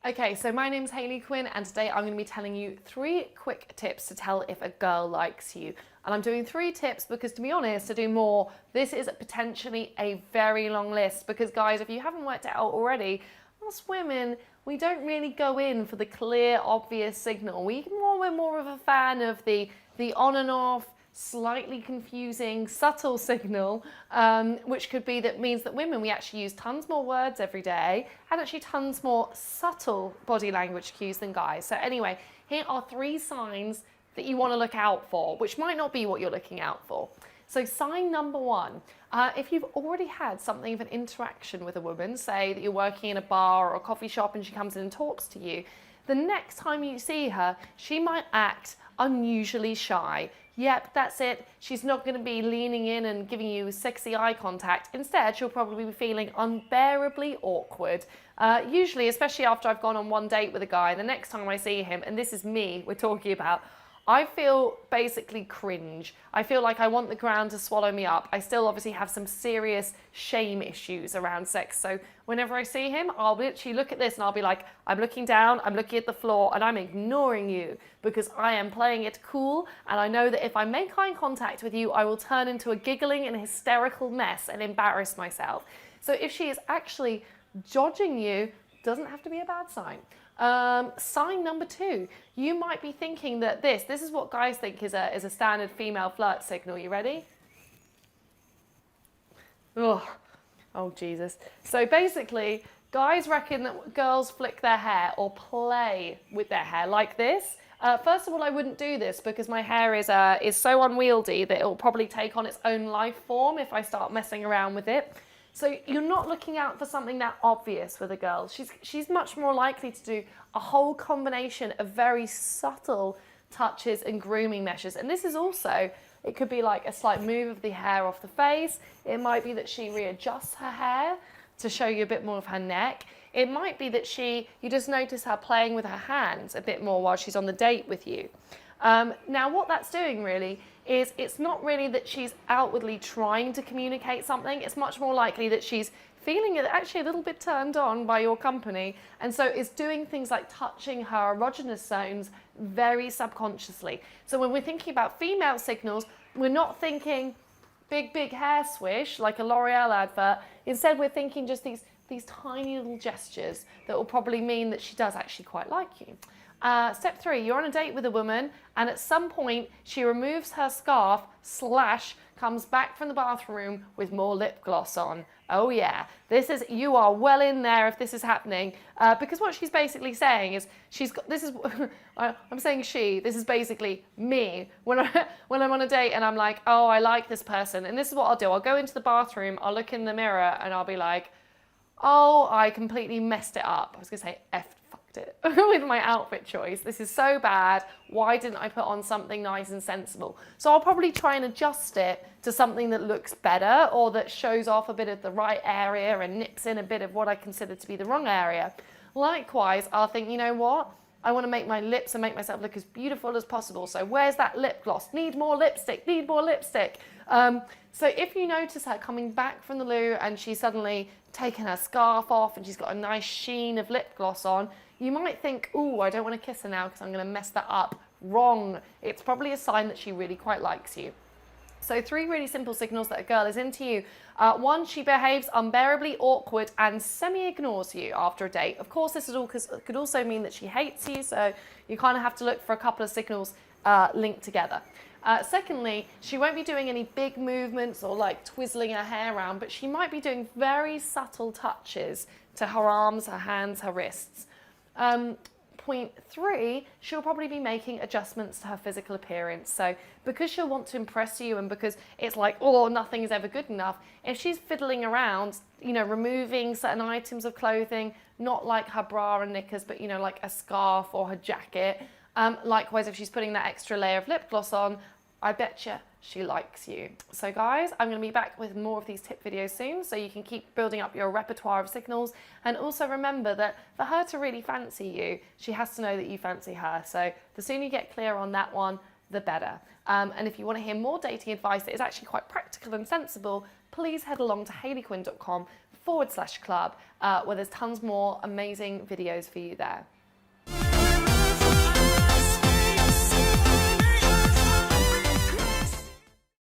Okay, so my name's Hayley Quinn, and today I'm going to be telling you 3 quick tips to tell if a girl likes you. And I'm doing 3 tips because, to be honest, to do more, this is potentially a very long list. Because, guys, if you haven't worked it out already, us women, we don't really go in for the clear, obvious signal. We're more of a fan of the on and off, slightly confusing, subtle signal, which could be that means that women, we actually use tons more words every day and actually tons more subtle body language cues than guys. So anyway, here are 3 signs that you want to look out for, which might not be what you're looking out for. So sign number 1, if you've already had something of an interaction with a woman, say that you're working in a bar or a coffee shop and she comes in and talks to you, the next time you see her, she might act unusually shy. Yep, that's it. She's not going to be leaning in and giving you sexy eye contact. Instead, she'll probably be feeling unbearably awkward. Usually, especially after I've gone on one date with a guy, the next time I see him, and this is me we're talking about, I feel basically cringe. I feel like I want the ground to swallow me up. I still obviously have some serious shame issues around sex. So whenever I see him, I'll literally look at this and I'll be like, I'm looking down, I'm looking at the floor, and I'm ignoring you because I am playing it cool. And I know that if I make eye contact with you, I will turn into a giggling and hysterical mess and embarrass myself. So if she is actually dodging you, doesn't have to be a bad sign. Sign number 2, you might be thinking that this is what guys think is a standard female flirt signal. You ready? Ugh. Oh, Jesus. So basically, guys reckon that girls flick their hair or play with their hair like this. First of all, I wouldn't do this because my hair is so unwieldy that it will probably take on its own life form if I start messing around with it. So you're not looking out for something that obvious with a girl. She's much more likely to do a whole combination of very subtle touches and grooming measures. And this is also, it could be like a slight move of the hair off the face. It might be that she readjusts her hair to show you a bit more of her neck. It might be that you just notice her playing with her hands a bit more while she's on the date with you. Now what that's doing really is it's not really that she's outwardly trying to communicate something. It's much more likely that she's feeling actually a little bit turned on by your company, and so is doing things like touching her erogenous zones very subconsciously. So when we're thinking about female signals, we're not thinking big hair swish like a L'Oreal advert. Instead, we're thinking just these tiny little gestures that will probably mean that she does actually quite like you. Step 3, you're on a date with a woman and at some point she removes her scarf / comes back from the bathroom with more lip gloss on. Oh yeah, you are well in there if this is happening, because what she's basically saying is I'm saying this is basically me when I'm on a date and I'm like, oh, I like this person, and this is what I'll do. I'll go into the bathroom, I'll look in the mirror and I'll be like, oh, I completely messed it up. I was gonna say fucked it with my outfit choice. This is so bad. Why didn't I put on something nice and sensible? So I'll probably try and adjust it to something that looks better or that shows off a bit of the right area and nips in a bit of what I consider to be the wrong area. Likewise, I'll think, you know what? I want to make my lips and make myself look as beautiful as possible. So where's that lip gloss? Need more lipstick, need more lipstick. So if you notice her coming back from the loo and she's suddenly taken her scarf off and she's got a nice sheen of lip gloss on, you might think, ooh, I don't want to kiss her now because I'm going to mess that up. Wrong. It's probably a sign that she really quite likes you. So 3 really simple signals that a girl is into you. 1, she behaves unbearably awkward and semi-ignores you after a date. Of course, this could also mean that she hates you, so you kind of have to look for a couple of signals linked together. Secondly, she won't be doing any big movements or like twizzling her hair around, but she might be doing very subtle touches to her arms, her hands, her wrists. Point 3, she'll probably be making adjustments to her physical appearance. So because she'll want to impress you and because it's like, oh, nothing is ever good enough, if she's fiddling around, removing certain items of clothing, not like her bra and knickers, but, like a scarf or her jacket. Likewise, if she's putting that extra layer of lip gloss on, I betcha she likes you. So guys, I'm going to be back with more of these tip videos soon so you can keep building up your repertoire of signals, and also remember that for her to really fancy you, she has to know that you fancy her. So the sooner you get clear on that one, the better. And if you want to hear more dating advice that is actually quite practical and sensible, please head along to hayleyquinn.com/club, where there's tons more amazing videos for you there.